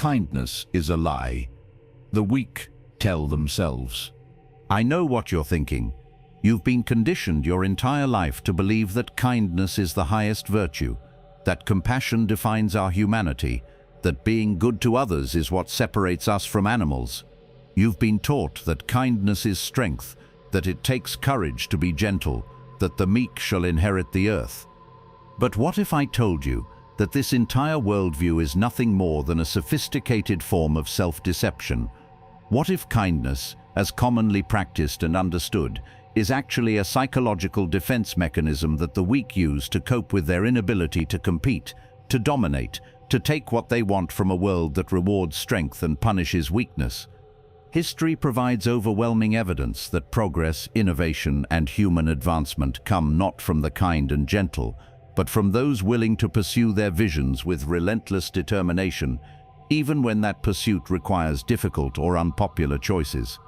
kindness is a lie. The weak tell themselves. I know what you're thinking. You've been conditioned your entire life to believe that kindness is the highest virtue, that compassion defines our humanity, that being good to others is what separates us from animals. You've been taught that kindness is strength, that it takes courage to be gentle, that the meek shall inherit the earth. But what if I told you that this entire worldview is nothing more than a sophisticated form of self-deception? What if kindness, as commonly practiced and understood, is actually a psychological defense mechanism that the weak use to cope with their inability to compete, to dominate, to take what they want from a world that rewards strength and punishes weakness? History provides overwhelming evidence that progress, innovation, and human advancement come not from the kind and gentle, but from those willing to pursue their visions with relentless determination, even when that pursuit requires difficult or unpopular choices.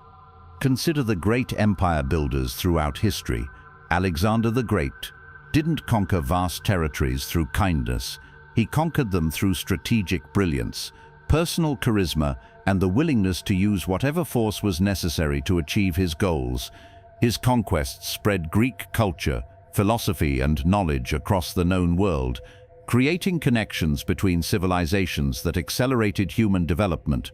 Consider the great empire builders throughout history. Alexander the Great didn't conquer vast territories through kindness. He conquered them through strategic brilliance, personal charisma, and the willingness to use whatever force was necessary to achieve his goals. His conquests spread Greek culture, philosophy, and knowledge across the known world, creating connections between civilizations that accelerated human development.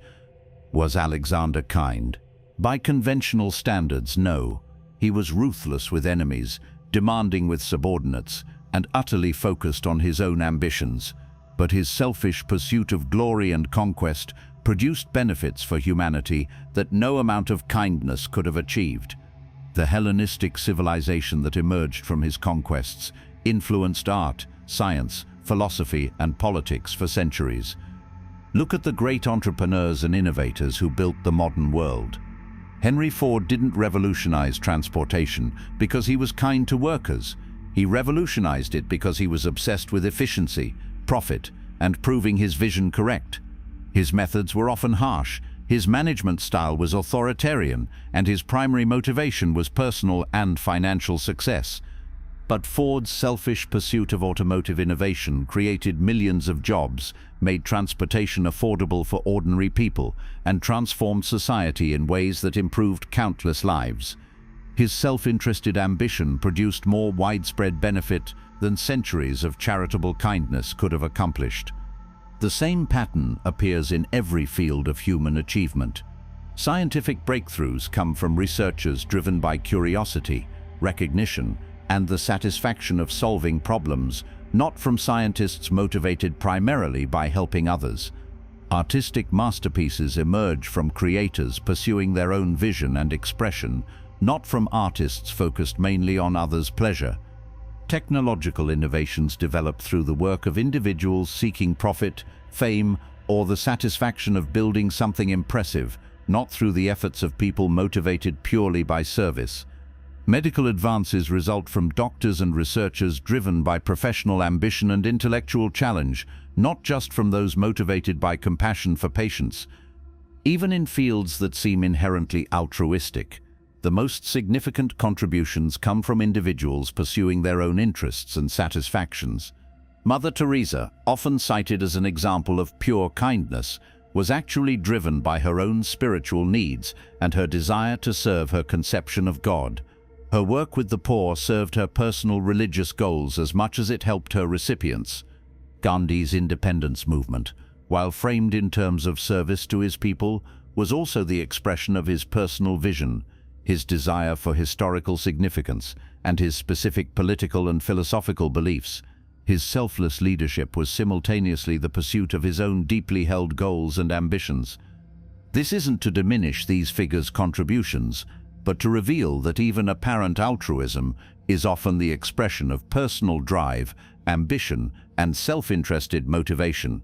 Was Alexander kind? By conventional standards, no. He was ruthless with enemies, demanding with subordinates, and utterly focused on his own ambitions. But his selfish pursuit of glory and conquest produced benefits for humanity that no amount of kindness could have achieved. The Hellenistic civilization that emerged from his conquests influenced art, science, philosophy, and politics for centuries. Look at the great entrepreneurs and innovators who built the modern world. Henry Ford didn't revolutionize transportation because he was kind to workers. He revolutionized it because he was obsessed with efficiency, profit, and proving his vision correct. His methods were often harsh, his management style was authoritarian, and his primary motivation was personal and financial success. But Ford's selfish pursuit of automotive innovation created millions of jobs, made transportation affordable for ordinary people, and transformed society in ways that improved countless lives. His self-interested ambition produced more widespread benefit than centuries of charitable kindness could have accomplished. The same pattern appears in every field of human achievement. Scientific breakthroughs come from researchers driven by curiosity, recognition, and the satisfaction of solving problems, not from scientists motivated primarily by helping others. Artistic masterpieces emerge from creators pursuing their own vision and expression, not from artists focused mainly on others' pleasure. Technological innovations develop through the work of individuals seeking profit, fame, or the satisfaction of building something impressive, not through the efforts of people motivated purely by service. Medical advances result from doctors and researchers driven by professional ambition and intellectual challenge, not just from those motivated by compassion for patients. Even in fields that seem inherently altruistic, the most significant contributions come from individuals pursuing their own interests and satisfactions. Mother Teresa, often cited as an example of pure kindness, was actually driven by her own spiritual needs and her desire to serve her conception of God. Her work with the poor served her personal religious goals as much as it helped her recipients. Gandhi's independence movement, while framed in terms of service to his people, was also the expression of his personal vision, his desire for historical significance, and his specific political and philosophical beliefs. His selfless leadership was simultaneously the pursuit of his own deeply held goals and ambitions. This isn't to diminish these figures' contributions, but to reveal that even apparent altruism is often the expression of personal drive, ambition, and self-interested motivation.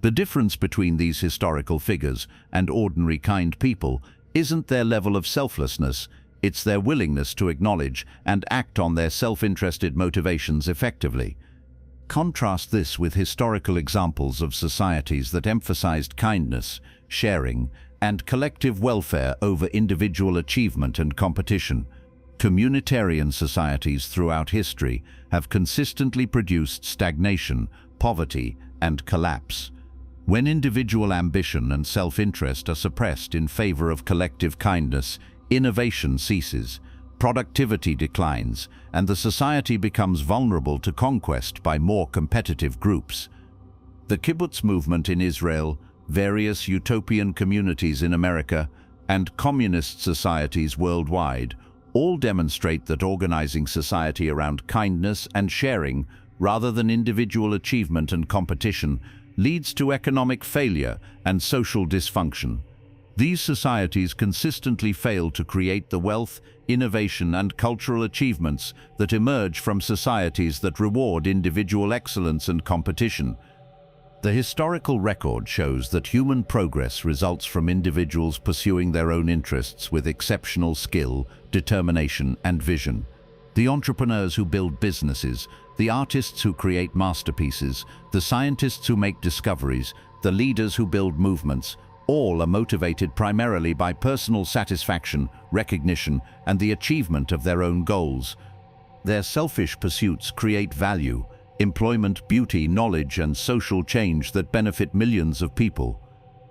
The difference between these historical figures and ordinary kind people isn't their level of selflessness, it's their willingness to acknowledge and act on their self-interested motivations effectively. Contrast this with historical examples of societies that emphasized kindness, sharing, and collective welfare over individual achievement and competition. Communitarian societies throughout history have consistently produced stagnation, poverty, and collapse. When individual ambition and self-interest are suppressed in favor of collective kindness, innovation ceases, productivity declines, and the society becomes vulnerable to conquest by more competitive groups. The kibbutz movement in Israel, various utopian communities in America, and communist societies worldwide all demonstrate that organizing society around kindness and sharing, rather than individual achievement and competition, leads to economic failure and social dysfunction. These societies consistently fail to create the wealth, innovation, and cultural achievements that emerge from societies that reward individual excellence and competition. The historical record shows that human progress results from individuals pursuing their own interests with exceptional skill, determination, and vision. The entrepreneurs who build businesses, the artists who create masterpieces, the scientists who make discoveries, the leaders who build movements, all are motivated primarily by personal satisfaction, recognition, and the achievement of their own goals. Their selfish pursuits create value, employment, beauty, knowledge, and social change that benefit millions of people.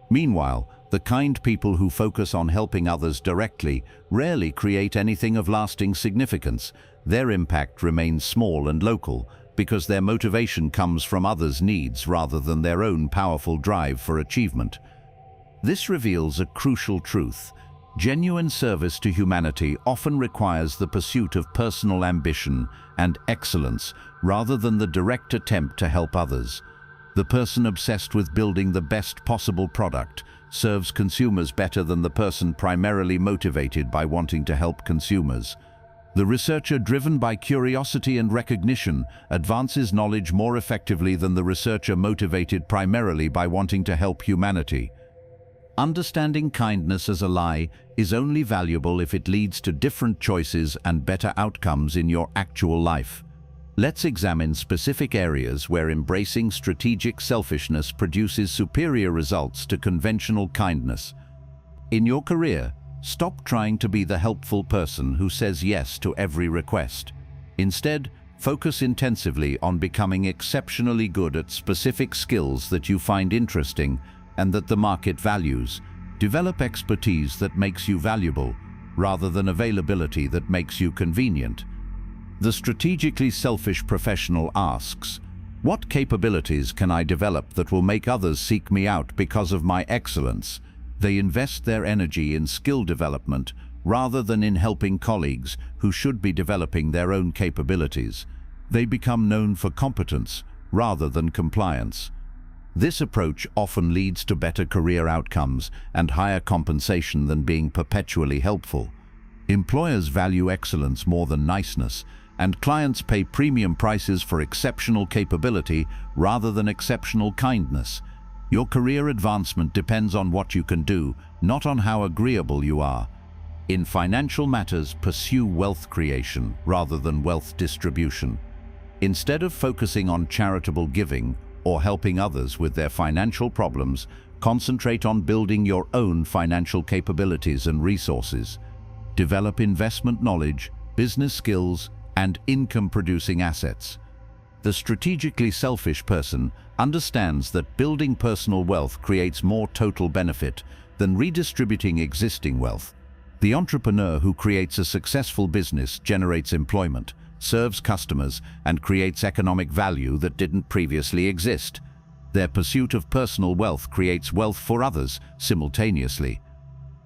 Meanwhile, the kind people who focus on helping others directly rarely create anything of lasting significance. Their impact remains small and local because their motivation comes from others' needs rather than their own powerful drive for achievement. This reveals a crucial truth. Genuine service to humanity often requires the pursuit of personal ambition and excellence rather than the direct attempt to help others. The person obsessed with building the best possible product serves consumers better than the person primarily motivated by wanting to help consumers. The researcher driven by curiosity and recognition advances knowledge more effectively than the researcher motivated primarily by wanting to help humanity. Understanding kindness as a lie is only valuable if it leads to different choices and better outcomes in your actual life. Let's examine specific areas where embracing strategic selfishness produces superior results to conventional kindness. In your career, stop trying to be the helpful person who says yes to every request. Instead, focus intensively on becoming exceptionally good at specific skills that you find interesting and that the market values. Develop expertise that makes you valuable, rather than availability that makes you convenient. The strategically selfish professional asks, "What capabilities can I develop that will make others seek me out because of my excellence?" They invest their energy in skill development rather than in helping colleagues who should be developing their own capabilities. They become known for competence rather than compliance. This approach often leads to better career outcomes and higher compensation than being perpetually helpful. Employers value excellence more than niceness, and clients pay premium prices for exceptional capability rather than exceptional kindness. Your career advancement depends on what you can do, not on how agreeable you are. In financial matters, pursue wealth creation rather than wealth distribution. Instead of focusing on charitable giving or helping others with their financial problems, concentrate on building your own financial capabilities and resources. Develop investment knowledge, business skills, and income-producing assets. The strategically selfish person understands that building personal wealth creates more total benefit than redistributing existing wealth. The entrepreneur who creates a successful business generates employment, serves customers, and creates economic value that didn't previously exist. Their pursuit of personal wealth creates wealth for others simultaneously.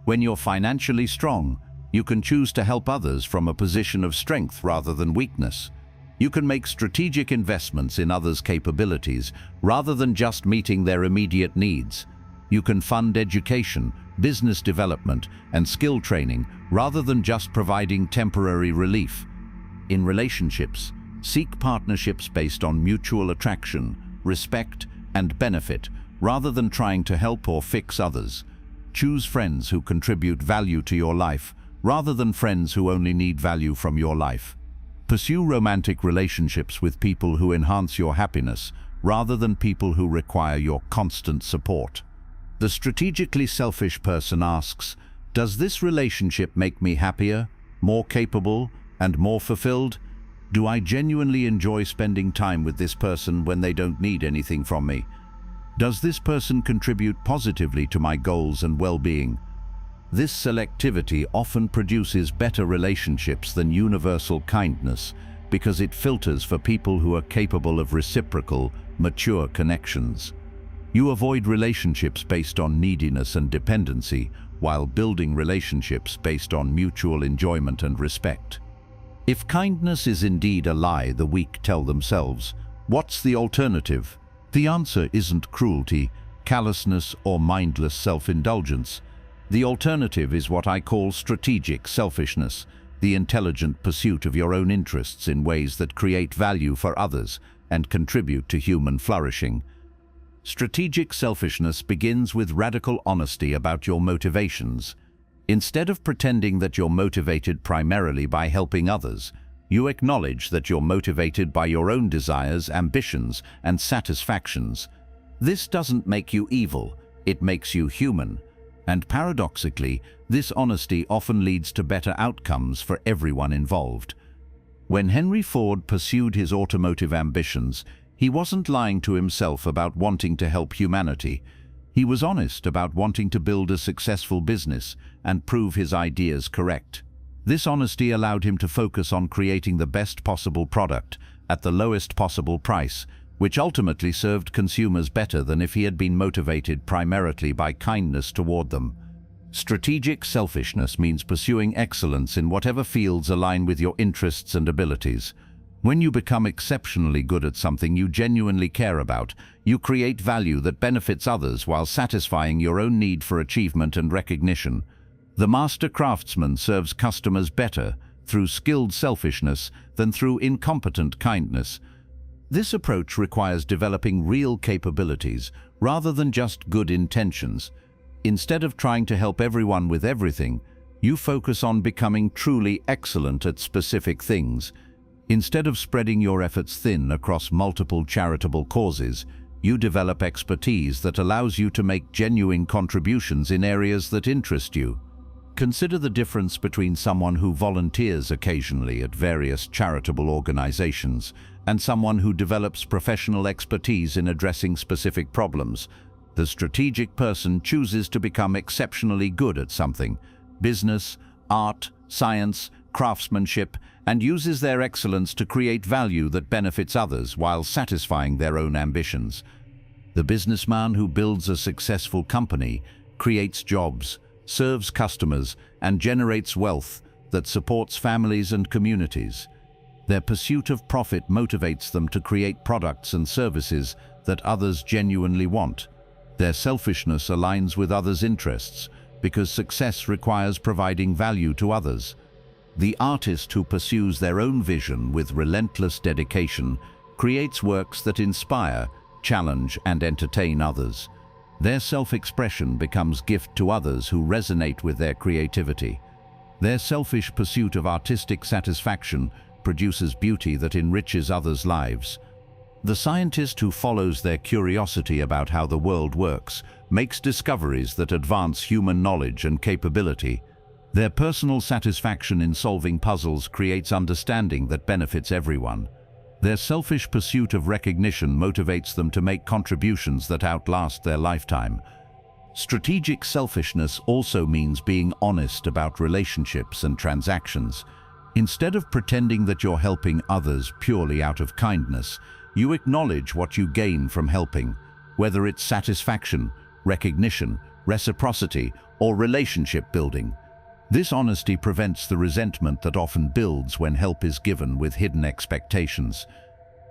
When you're financially strong, you can choose to help others from a position of strength rather than weakness. You can make strategic investments in others' capabilities rather than just meeting their immediate needs. You can fund education, business development, and skill training rather than just providing temporary relief. In relationships, seek partnerships based on mutual attraction, respect, and benefit, rather than trying to help or fix others. Choose friends who contribute value to your life, rather than friends who only need value from your life. Pursue romantic relationships with people who enhance your happiness, rather than people who require your constant support. The strategically selfish person asks, "Does this relationship make me happier, more capable, and more fulfilled? Do I genuinely enjoy spending time with this person when they don't need anything from me?" Does this person contribute positively to my goals and well-being? This selectivity often produces better relationships than universal kindness because it filters for people who are capable of reciprocal, mature connections. You avoid relationships based on neediness and dependency while building relationships based on mutual enjoyment and respect. If kindness is indeed a lie the weak tell themselves, what's the alternative? The answer isn't cruelty, callousness, or mindless self-indulgence. The alternative is what I call strategic selfishness, the intelligent pursuit of your own interests in ways that create value for others and contribute to human flourishing. Strategic selfishness begins with radical honesty about your motivations. Instead of pretending that you're motivated primarily by helping others, you acknowledge that you're motivated by your own desires, ambitions, and satisfactions. This doesn't make you evil, it makes you human. And paradoxically, this honesty often leads to better outcomes for everyone involved. When Henry Ford pursued his automotive ambitions, he wasn't lying to himself about wanting to help humanity. He was honest about wanting to build a successful business and prove his ideas correct. This honesty allowed him to focus on creating the best possible product at the lowest possible price, which ultimately served consumers better than if he had been motivated primarily by kindness toward them. Strategic selfishness means pursuing excellence in whatever fields align with your interests and abilities. When you become exceptionally good at something you genuinely care about, you create value that benefits others while satisfying your own need for achievement and recognition. The master craftsman serves customers better through skilled selfishness than through incompetent kindness. This approach requires developing real capabilities rather than just good intentions. Instead of trying to help everyone with everything, you focus on becoming truly excellent at specific things. Instead of spreading your efforts thin across multiple charitable causes, you develop expertise that allows you to make genuine contributions in areas that interest you. Consider the difference between someone who volunteers occasionally at various charitable organizations and someone who develops professional expertise in addressing specific problems. The strategic person chooses to become exceptionally good at something, business, art, science, craftsmanship, and uses their excellence to create value that benefits others while satisfying their own ambitions. The businessman who builds a successful company, creates jobs, serves customers, and generates wealth that supports families and communities. Their pursuit of profit motivates them to create products and services that others genuinely want. Their selfishness aligns with others' interests because success requires providing value to others. The artist who pursues their own vision with relentless dedication creates works that inspire, challenge, and entertain others. Their self-expression becomes gift to others who resonate with their creativity. Their selfish pursuit of artistic satisfaction produces beauty that enriches others' lives. The scientist who follows their curiosity about how the world works makes discoveries that advance human knowledge and capability. Their personal satisfaction in solving puzzles creates understanding that benefits everyone. Their selfish pursuit of recognition motivates them to make contributions that outlast their lifetime. Strategic selfishness also means being honest about relationships and transactions. Instead of pretending that you're helping others purely out of kindness, you acknowledge what you gain from helping, whether it's satisfaction, recognition, reciprocity, or relationship building. This honesty prevents the resentment that often builds when help is given with hidden expectations.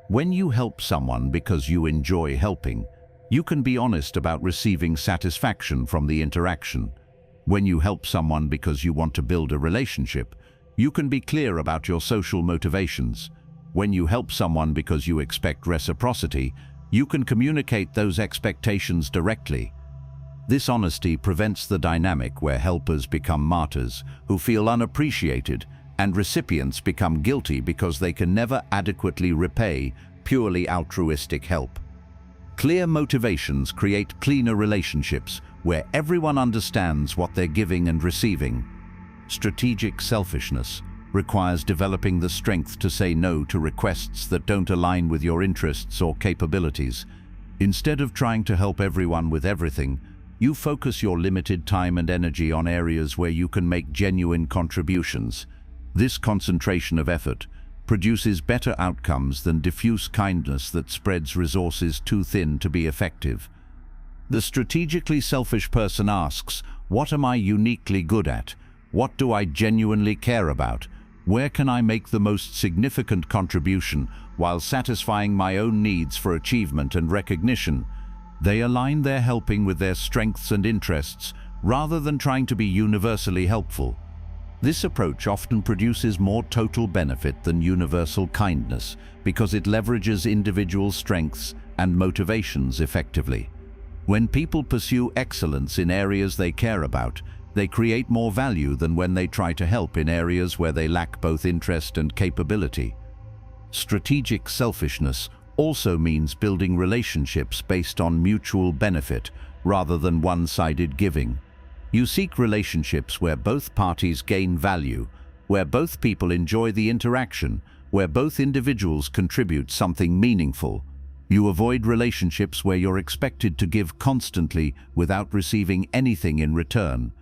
When you help someone because you enjoy helping, you can be honest about receiving satisfaction from the interaction. When you help someone because you want to build a relationship, you can be clear about your social motivations. When you help someone because you expect reciprocity, you can communicate those expectations directly. This honesty prevents the dynamic where helpers become martyrs who feel unappreciated and recipients become guilty because they can never adequately repay purely altruistic help. Clear motivations create cleaner relationships where everyone understands what they're giving and receiving. Strategic selfishness requires developing the strength to say no to requests that don't align with your interests or capabilities. Instead of trying to help everyone with everything, you focus your limited time and energy on areas where you can make genuine contributions. This concentration of effort produces better outcomes than diffuse kindness that spreads resources too thin to be effective. The strategically selfish person asks, what am I uniquely good at? What do I genuinely care about? Where can I make the most significant contribution while satisfying my own needs for achievement and recognition? They align their helping with their strengths and interests rather than trying to be universally helpful. This approach often produces more total benefit than universal kindness because it leverages individual strengths and motivations effectively. When people pursue excellence in areas they care about, they create more value than when they try to help in areas where they lack both interest and capability. Strategic selfishness also means building relationships based on mutual benefit rather than one-sided giving. You seek relationships where both parties gain value, where both people enjoy the interaction, where both individuals contribute something meaningful. You avoid relationships where you're expected to give constantly without receiving anything in return.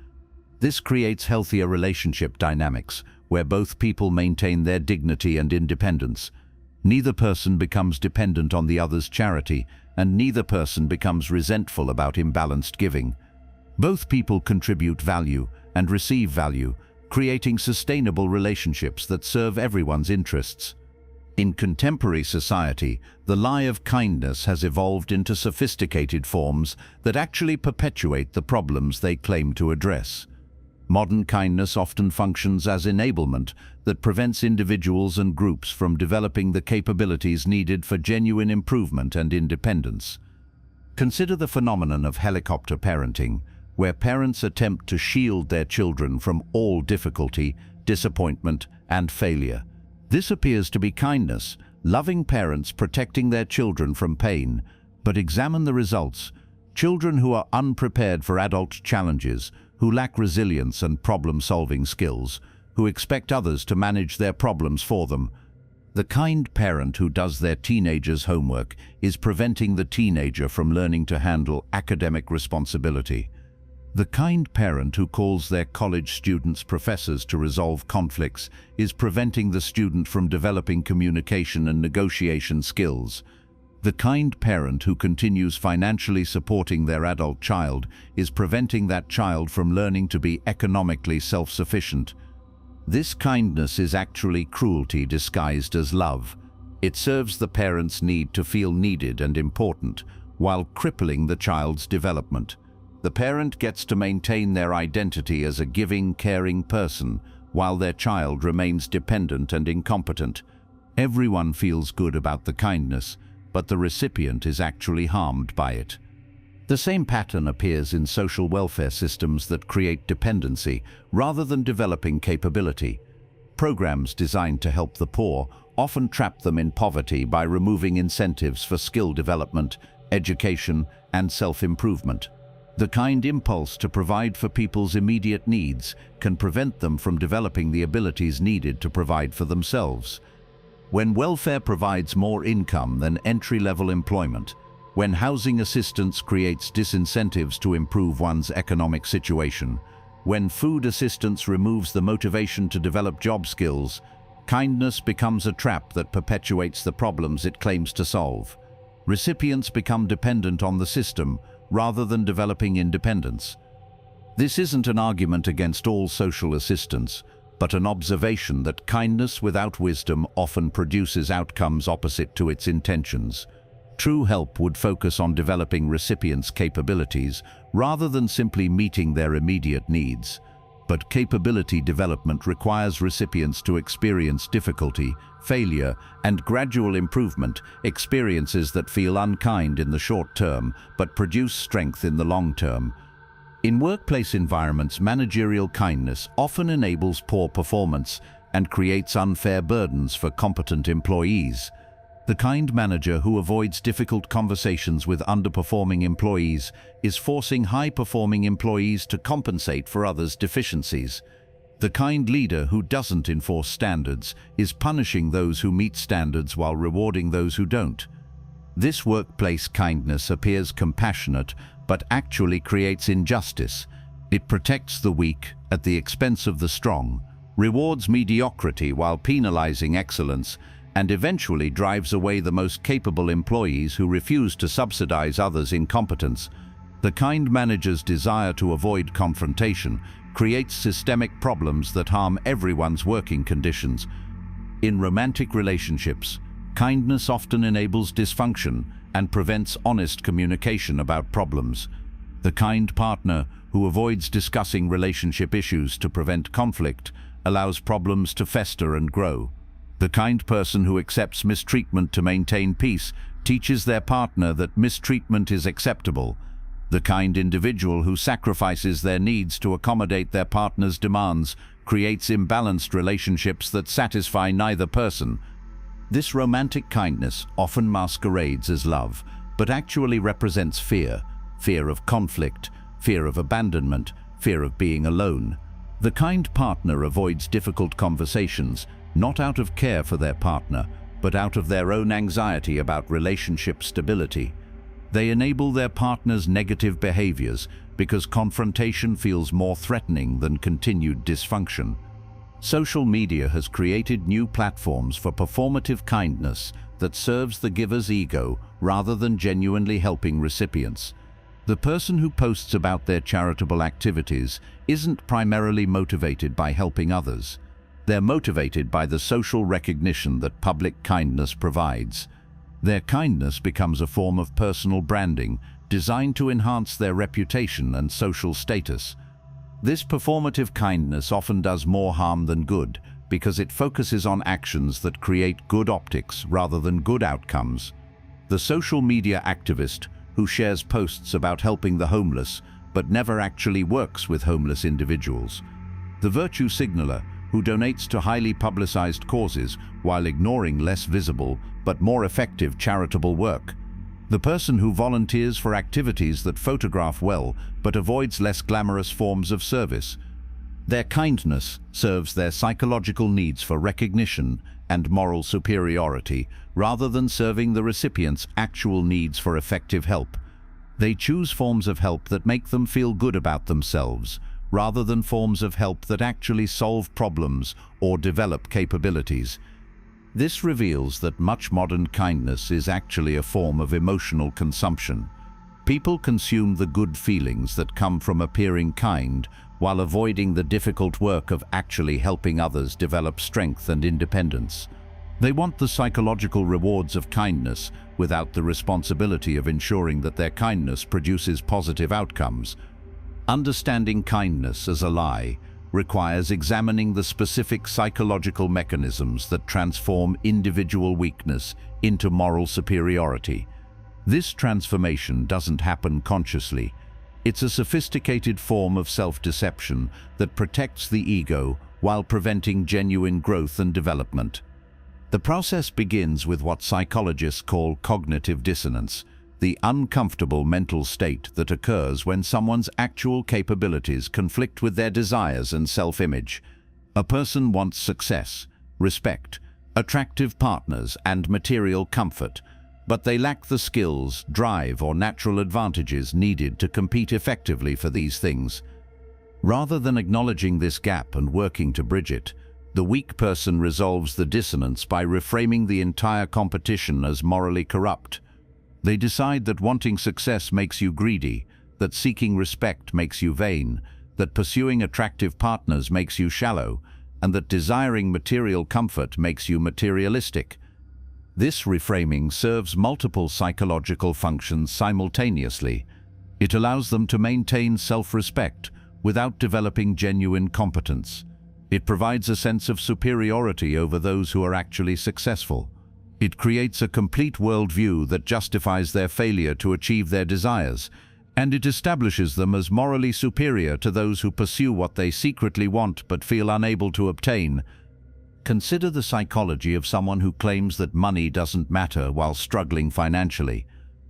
This creates healthier relationship dynamics, where both people maintain their dignity and independence. Neither person becomes dependent on the other's charity, and neither person becomes resentful about imbalanced giving. Both people contribute value and receive value, creating sustainable relationships that serve everyone's interests. In contemporary society, the lie of kindness has evolved into sophisticated forms that actually perpetuate the problems they claim to address. Modern kindness often functions as enablement that prevents individuals and groups from developing the capabilities needed for genuine improvement and independence. Consider the phenomenon of helicopter parenting, where parents attempt to shield their children from all difficulty, disappointment, and failure. This appears to be kindness, loving parents protecting their children from pain, but examine the results. Children who are unprepared for adult challenges, who lack resilience and problem-solving skills, who expect others to manage their problems for them. The kind parent who does their teenager's homework is preventing the teenager from learning to handle academic responsibility. The kind parent who calls their college students professors to resolve conflicts is preventing the student from developing communication and negotiation skills. The kind parent who continues financially supporting their adult child is preventing that child from learning to be economically self-sufficient. This kindness is actually cruelty disguised as love. It serves the parent's need to feel needed and important, while crippling the child's development. The parent gets to maintain their identity as a giving, caring person, while their child remains dependent and incompetent. Everyone feels good about the kindness, but the recipient is actually harmed by it. The same pattern appears in social welfare systems that create dependency rather than developing capability. Programs designed to help the poor often trap them in poverty by removing incentives for skill development, education, and self-improvement. The kind impulse to provide for people's immediate needs can prevent them from developing the abilities needed to provide for themselves. When welfare provides more income than entry-level employment, when housing assistance creates disincentives to improve one's economic situation, when food assistance removes the motivation to develop job skills, kindness becomes a trap that perpetuates the problems it claims to solve. Recipients become dependent on the system rather than developing independence. This isn't an argument against all social assistance, but an observation that kindness without wisdom often produces outcomes opposite to its intentions. True help would focus on developing recipients' capabilities rather than simply meeting their immediate needs. But capability development requires recipients to experience difficulty, failure, and gradual improvement, experiences that feel unkind in the short term but produce strength in the long term. In workplace environments, managerial kindness often enables poor performance and creates unfair burdens for competent employees. The kind manager who avoids difficult conversations with underperforming employees is forcing high-performing employees to compensate for others' deficiencies. The kind leader who doesn't enforce standards is punishing those who meet standards while rewarding those who don't. This workplace kindness appears compassionate, but actually creates injustice. It protects the weak at the expense of the strong, rewards mediocrity while penalizing excellence, and eventually drives away the most capable employees who refuse to subsidize others' incompetence. The kind manager's desire to avoid confrontation creates systemic problems that harm everyone's working conditions. In romantic relationships, kindness often enables dysfunction and prevents honest communication about problems. The kind partner who avoids discussing relationship issues to prevent conflict allows problems to fester and grow. The kind person who accepts mistreatment to maintain peace teaches their partner that mistreatment is acceptable. The kind individual who sacrifices their needs to accommodate their partner's demands creates imbalanced relationships that satisfy neither person. This romantic kindness often masquerades as love, but actually represents fear. Fear of conflict, fear of abandonment, fear of being alone. The kind partner avoids difficult conversations, not out of care for their partner, but out of their own anxiety about relationship stability. They enable their partner's negative behaviors because confrontation feels more threatening than continued dysfunction. Social media has created new platforms for performative kindness that serves the giver's ego rather than genuinely helping recipients. The person who posts about their charitable activities isn't primarily motivated by helping others. They're motivated by the social recognition that public kindness provides. Their kindness becomes a form of personal branding designed to enhance their reputation and social status. This performative kindness often does more harm than good because it focuses on actions that create good optics rather than good outcomes. The social media activist who shares posts about helping the homeless but never actually works with homeless individuals. The virtue signaler who donates to highly publicized causes while ignoring less visible but more effective charitable work. The person who volunteers for activities that photograph well but avoids less glamorous forms of service. Their kindness serves their psychological needs for recognition and moral superiority rather than serving the recipient's actual needs for effective help. They choose forms of help that make them feel good about themselves rather than forms of help that actually solve problems or develop capabilities. This reveals that much modern kindness is actually a form of emotional consumption. People consume the good feelings that come from appearing kind while avoiding the difficult work of actually helping others develop strength and independence. They want the psychological rewards of kindness without the responsibility of ensuring that their kindness produces positive outcomes. Understanding kindness as a lie requires examining the specific psychological mechanisms that transform individual weakness into moral superiority. This transformation doesn't happen consciously. It's a sophisticated form of self-deception that protects the ego while preventing genuine growth and development. The process begins with what psychologists call cognitive dissonance, the uncomfortable mental state that occurs when someone's actual capabilities conflict with their desires and self-image. A person wants success, respect, attractive partners, and material comfort, but they lack the skills, drive, or natural advantages needed to compete effectively for these things. Rather than acknowledging this gap and working to bridge it, the weak person resolves the dissonance by reframing the entire competition as morally corrupt. They decide that wanting success makes you greedy, that seeking respect makes you vain, that pursuing attractive partners makes you shallow, and that desiring material comfort makes you materialistic. This reframing serves multiple psychological functions simultaneously. It allows them to maintain self-respect without developing genuine competence. It provides a sense of superiority over those who are actually successful. It creates a complete worldview that justifies their failure to achieve their desires, and it establishes them as morally superior to those who pursue what they secretly want but feel unable to obtain. Consider the psychology of someone who claims that money doesn't matter while struggling financially.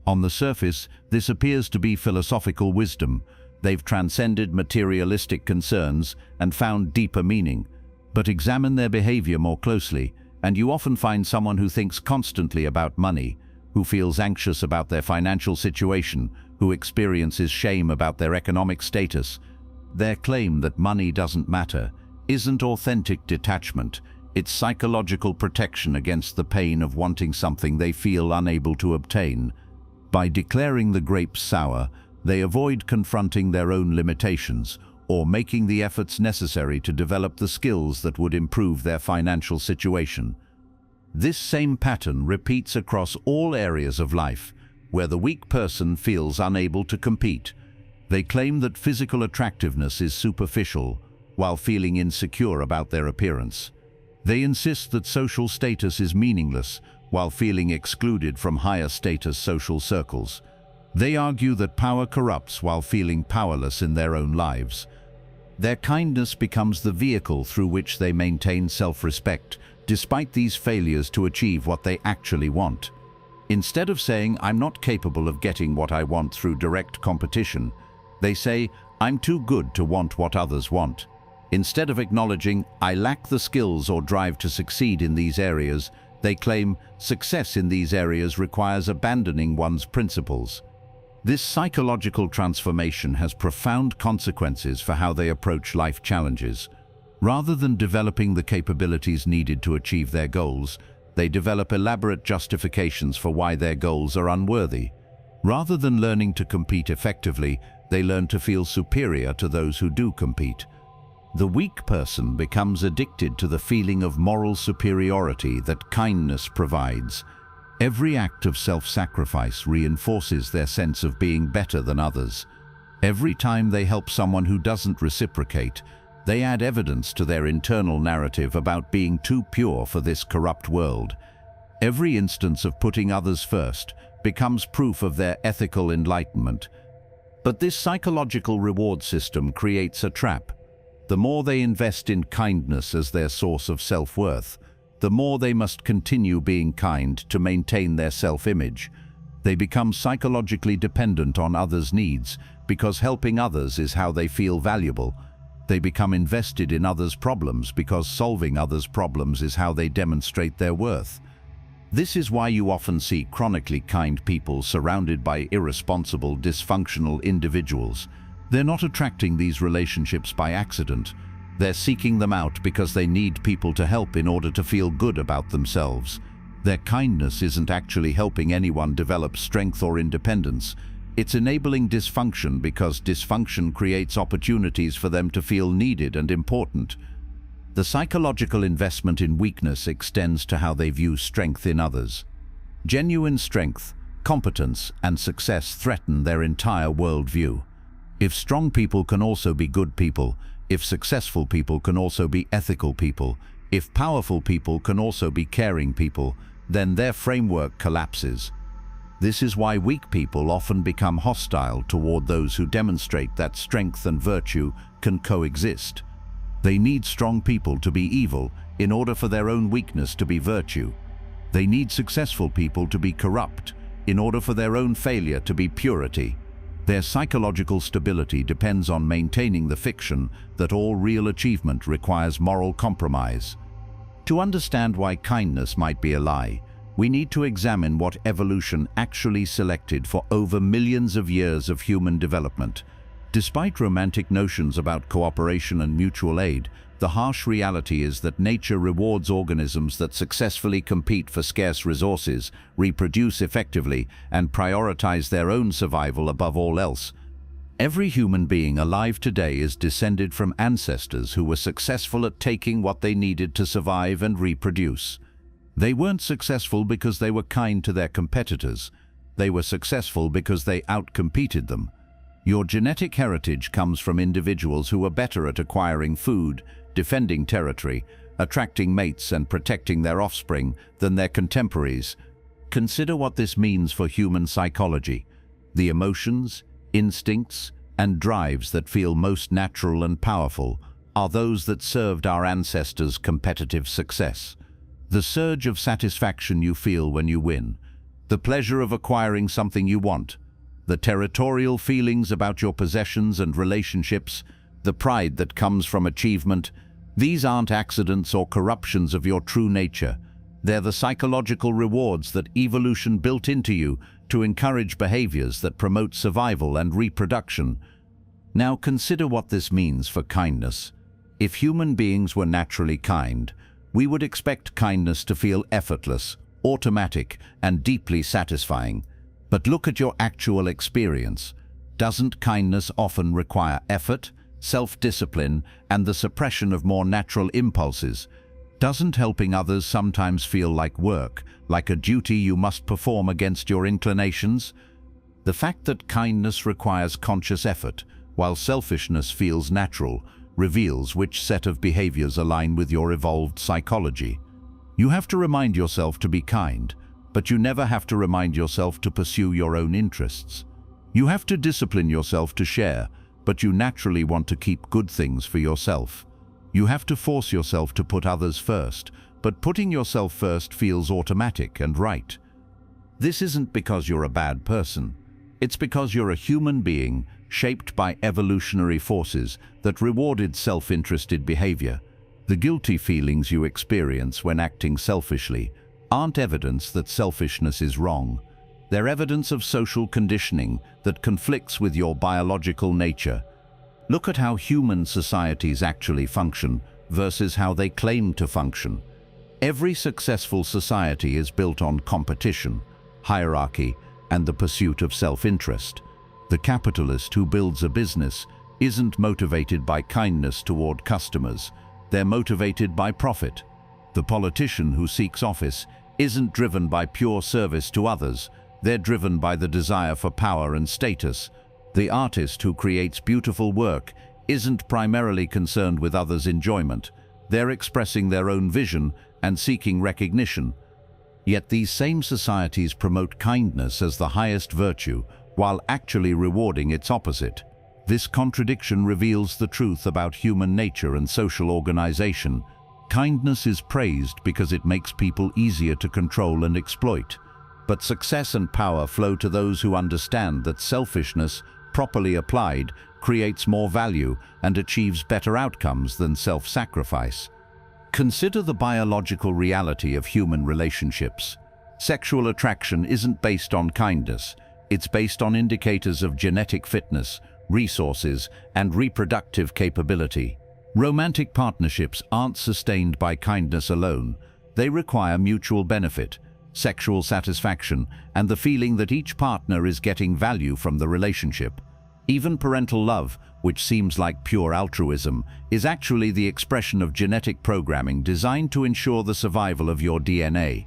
On the surface, this appears to be philosophical wisdom. They've transcended materialistic concerns and found deeper meaning. But examine their behavior more closely, and you often find someone who thinks constantly about money, who feels anxious about their financial situation, who experiences shame about their economic status. Their claim that money doesn't matter isn't authentic detachment, it's psychological protection against the pain of wanting something they feel unable to obtain. By declaring the grapes sour, they avoid confronting their own limitations or making the efforts necessary to develop the skills that would improve their financial situation. This same pattern repeats across all areas of life, where the weak person feels unable to compete. They claim that physical attractiveness is superficial, while feeling insecure about their appearance. They insist that social status is meaningless, while feeling excluded from higher status social circles. They argue that power corrupts while feeling powerless in their own lives. Their kindness becomes the vehicle through which they maintain self-respect, despite these failures to achieve what they actually want. Instead of saying, "I'm not capable of getting what I want," through direct competition, they say, "I'm too good to want what others want." Instead of acknowledging, "I lack the skills or drive to succeed in these areas," they claim, "Success in these areas requires abandoning one's principles." This psychological transformation has profound consequences for how they approach life challenges. Rather than developing the capabilities needed to achieve their goals, they develop elaborate justifications for why their goals are unworthy. Rather than learning to compete effectively, they learn to feel superior to those who do compete. The weak person becomes addicted to the feeling of moral superiority that kindness provides. Every act of self-sacrifice reinforces their sense of being better than others. Every time they help someone who doesn't reciprocate, they add evidence to their internal narrative about being too pure for this corrupt world. Every instance of putting others first becomes proof of their ethical enlightenment. But this psychological reward system creates a trap. The more they invest in kindness as their source of self-worth, the more they must continue being kind to maintain their self-image. They become psychologically dependent on others' needs because helping others is how they feel valuable. They become invested in others' problems because solving others' problems is how they demonstrate their worth. This is why you often see chronically kind people surrounded by irresponsible, dysfunctional individuals. They're not attracting these relationships by accident. They're seeking them out because they need people to help in order to feel good about themselves. Their kindness isn't actually helping anyone develop strength or independence. It's enabling dysfunction because dysfunction creates opportunities for them to feel needed and important. The psychological investment in weakness extends to how they view strength in others. Genuine strength, competence, and success threaten their entire worldview. If strong people can also be good people, if successful people can also be ethical people, if powerful people can also be caring people, then their framework collapses. This is why weak people often become hostile toward those who demonstrate that strength and virtue can coexist. They need strong people to be evil in order for their own weakness to be virtue. They need successful people to be corrupt in order for their own failure to be purity. Their psychological stability depends on maintaining the fiction that all real achievement requires moral compromise. To understand why kindness might be a lie, we need to examine what evolution actually selected for over millions of years of human development. Despite romantic notions about cooperation and mutual aid, the harsh reality is that nature rewards organisms that successfully compete for scarce resources, reproduce effectively, and prioritize their own survival above all else. Every human being alive today is descended from ancestors who were successful at taking what they needed to survive and reproduce. They weren't successful because they were kind to their competitors. They were successful because they outcompeted them. Your genetic heritage comes from individuals who are better at acquiring food, defending territory, attracting mates and protecting their offspring than their contemporaries. Consider what this means for human psychology. The emotions, instincts, and drives that feel most natural and powerful are those that served our ancestors' competitive success. The surge of satisfaction you feel when you win, the pleasure of acquiring something you want, the territorial feelings about your possessions and relationships, the pride that comes from achievement, these aren't accidents or corruptions of your true nature. They're the psychological rewards that evolution built into you to encourage behaviors that promote survival and reproduction. Now consider what this means for kindness. If human beings were naturally kind, we would expect kindness to feel effortless, automatic, and deeply satisfying. But look at your actual experience. Doesn't kindness often require effort, self-discipline, and the suppression of more natural impulses? Doesn't helping others sometimes feel like work, like a duty you must perform against your inclinations? The fact that kindness requires conscious effort, while selfishness feels natural, reveals which set of behaviors align with your evolved psychology. You have to remind yourself to be kind, but you never have to remind yourself to pursue your own interests. You have to discipline yourself to share, but you naturally want to keep good things for yourself. You have to force yourself to put others first, but putting yourself first feels automatic and right. This isn't because you're a bad person. It's because you're a human being shaped by evolutionary forces that rewarded self-interested behavior. The guilty feelings you experience when acting selfishly aren't evidence that selfishness is wrong. They're evidence of social conditioning that conflicts with your biological nature. Look at how human societies actually function versus how they claim to function. Every successful society is built on competition, hierarchy, and the pursuit of self-interest. The capitalist who builds a business isn't motivated by kindness toward customers. They're motivated by profit. The politician who seeks office isn't driven by pure service to others. They're driven by the desire for power and status. The artist who creates beautiful work isn't primarily concerned with others' enjoyment. They're expressing their own vision and seeking recognition. Yet these same societies promote kindness as the highest virtue, while actually rewarding its opposite. This contradiction reveals the truth about human nature and social organization. Kindness is praised because it makes people easier to control and exploit. But success and power flow to those who understand that selfishness, properly applied, creates more value and achieves better outcomes than self-sacrifice. Consider the biological reality of human relationships. Sexual attraction isn't based on kindness. It's based on indicators of genetic fitness, resources, and reproductive capability. Romantic partnerships aren't sustained by kindness alone. They require mutual benefit, sexual satisfaction, and the feeling that each partner is getting value from the relationship. Even parental love, which seems like pure altruism, is actually the expression of genetic programming designed to ensure the survival of your DNA.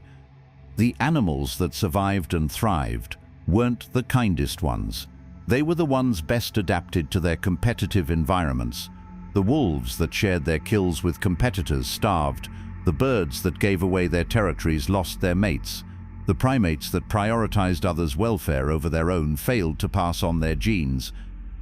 The animals that survived and thrived weren't the kindest ones. They were the ones best adapted to their competitive environments. The wolves that shared their kills with competitors starved. The birds that gave away their territories lost their mates. The primates that prioritized others' welfare over their own failed to pass on their genes.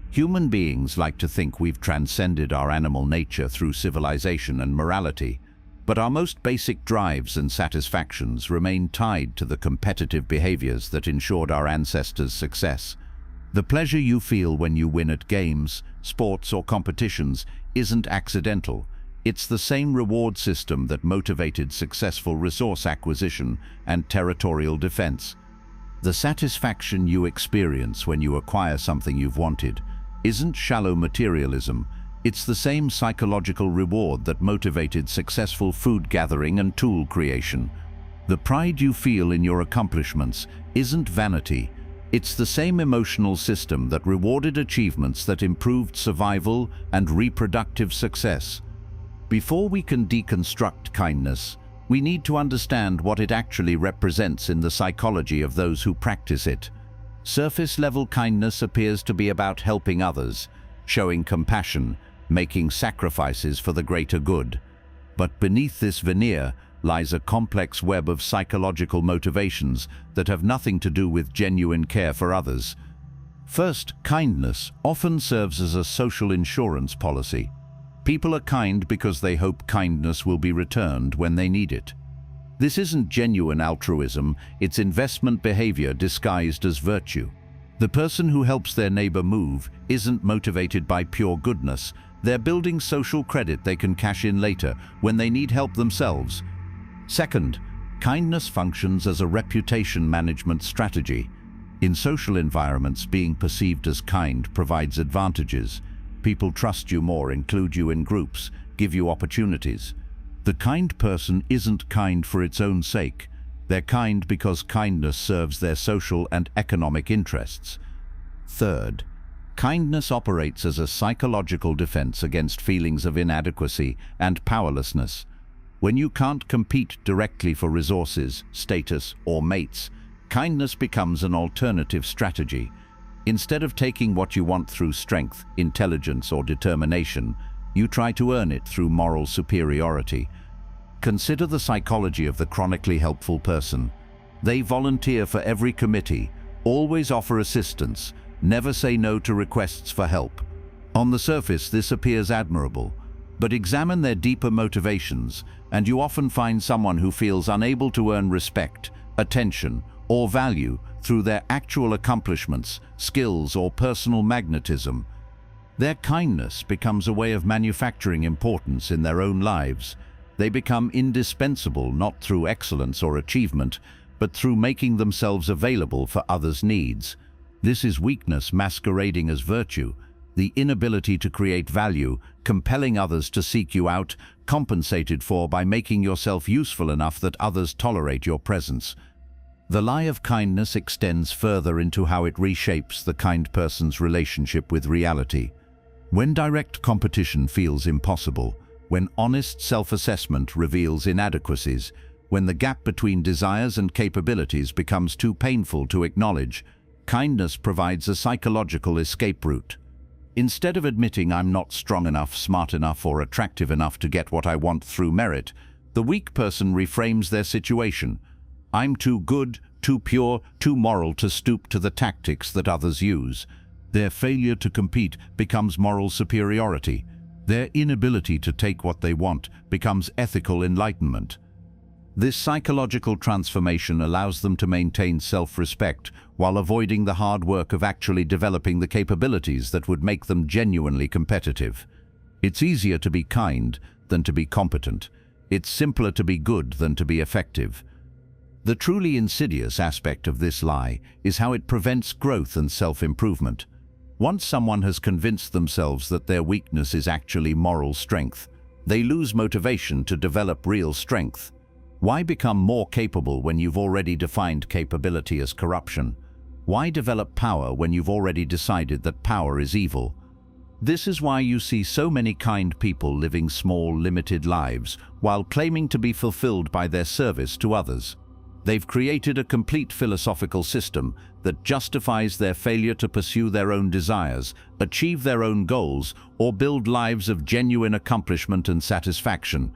Human beings like to think we've transcended our animal nature through civilization and morality, but our most basic drives and satisfactions remain tied to the competitive behaviors that ensured our ancestors' success. The pleasure you feel when you win at games, sports, or competitions isn't accidental. It's the same reward system that motivated successful resource acquisition and territorial defense. The satisfaction you experience when you acquire something you've wanted isn't shallow materialism. It's the same psychological reward that motivated successful food gathering and tool creation. The pride you feel in your accomplishments isn't vanity. It's the same emotional system that rewarded achievements that improved survival and reproductive success. Before we can deconstruct kindness, we need to understand what it actually represents in the psychology of those who practice it. Surface-level kindness appears to be about helping others, showing compassion, making sacrifices for the greater good. But beneath this veneer lies a complex web of psychological motivations that have nothing to do with genuine care for others. First, kindness often serves as a social insurance policy. People are kind because they hope kindness will be returned when they need it. This isn't genuine altruism, it's investment behavior disguised as virtue. The person who helps their neighbor move isn't motivated by pure goodness. They're building social credit they can cash in later when they need help themselves. Second, Kindness functions as a reputation management strategy. In social environments, being perceived as kind provides advantages. People trust you more, include you in groups, give you opportunities. The kind person isn't kind for its own sake. They're kind because kindness serves their social and economic interests. Third, kindness operates as a psychological defense against feelings of inadequacy and powerlessness. When you can't compete directly for resources, status, or mates, kindness becomes an alternative strategy. Instead of taking what you want through strength, intelligence, or determination, you try to earn it through moral superiority. Consider the psychology of the chronically helpful person. They volunteer for every committee, always offer assistance, never say no to requests for help. On the surface, this appears admirable, but examine their deeper motivations, and you often find someone who feels unable to earn respect, attention, or value through their actual accomplishments, skills, or personal magnetism. Their kindness becomes a way of manufacturing importance in their own lives. They become indispensable not through excellence or achievement, but through making themselves available for others' needs. This is weakness masquerading as virtue, the inability to create value, compelling others to seek you out, compensated for by making yourself useful enough that others tolerate your presence. The lie of kindness extends further into how it reshapes the kind person's relationship with reality. When direct competition feels impossible, when honest self-assessment reveals inadequacies, when the gap between desires and capabilities becomes too painful to acknowledge, kindness provides a psychological escape route. Instead of admitting I'm not strong enough, smart enough, or attractive enough to get what I want through merit, the weak person reframes their situation. I'm too good, too pure, too moral to stoop to the tactics that others use. Their failure to compete becomes moral superiority. Their inability to take what they want becomes ethical enlightenment. This psychological transformation allows them to maintain self-respect while avoiding the hard work of actually developing the capabilities that would make them genuinely competitive. It's easier to be kind than to be competent. It's simpler to be good than to be effective. The truly insidious aspect of this lie is how it prevents growth and self-improvement. Once someone has convinced themselves that their weakness is actually moral strength, they lose motivation to develop real strength. Why become more capable when you've already defined capability as corruption? Why develop power when you've already decided that power is evil? This is why you see so many kind people living small, limited lives while claiming to be fulfilled by their service to others. They've created a complete philosophical system that justifies their failure to pursue their own desires, achieve their own goals, or build lives of genuine accomplishment and satisfaction.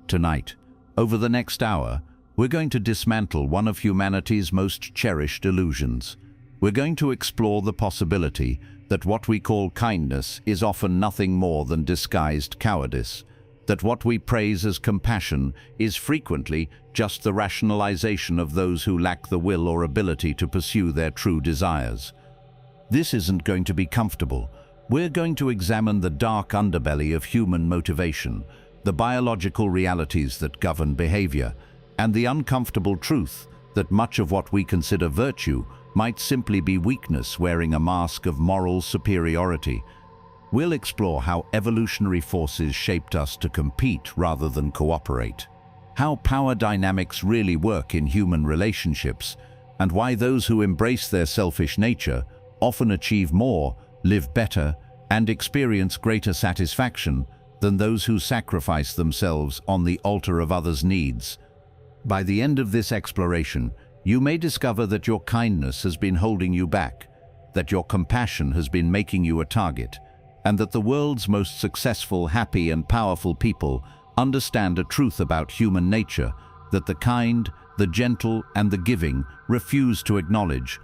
Tonight, over the next hour, we're going to dismantle one of humanity's most cherished illusions. We're going to explore the possibility that what we call kindness is often nothing more than disguised cowardice, that what we praise as compassion is frequently just the rationalization of those who lack the will or ability to pursue their true desires. This isn't going to be comfortable. We're going to examine the dark underbelly of human motivation, the biological realities that govern behavior, and the uncomfortable truth that much of what we consider virtue might simply be weakness wearing a mask of moral superiority. We'll explore how evolutionary forces shaped us to compete rather than cooperate, how power dynamics really work in human relationships, and why those who embrace their selfish nature often achieve more, live better, and experience greater satisfaction than those who sacrifice themselves on the altar of others' needs. By the end of this exploration, you may discover that your kindness has been holding you back, that your compassion has been making you a target, and that the world's most successful, happy, and powerful people understand a truth about human nature that the kind, the gentle, and the giving refuse to acknowledge,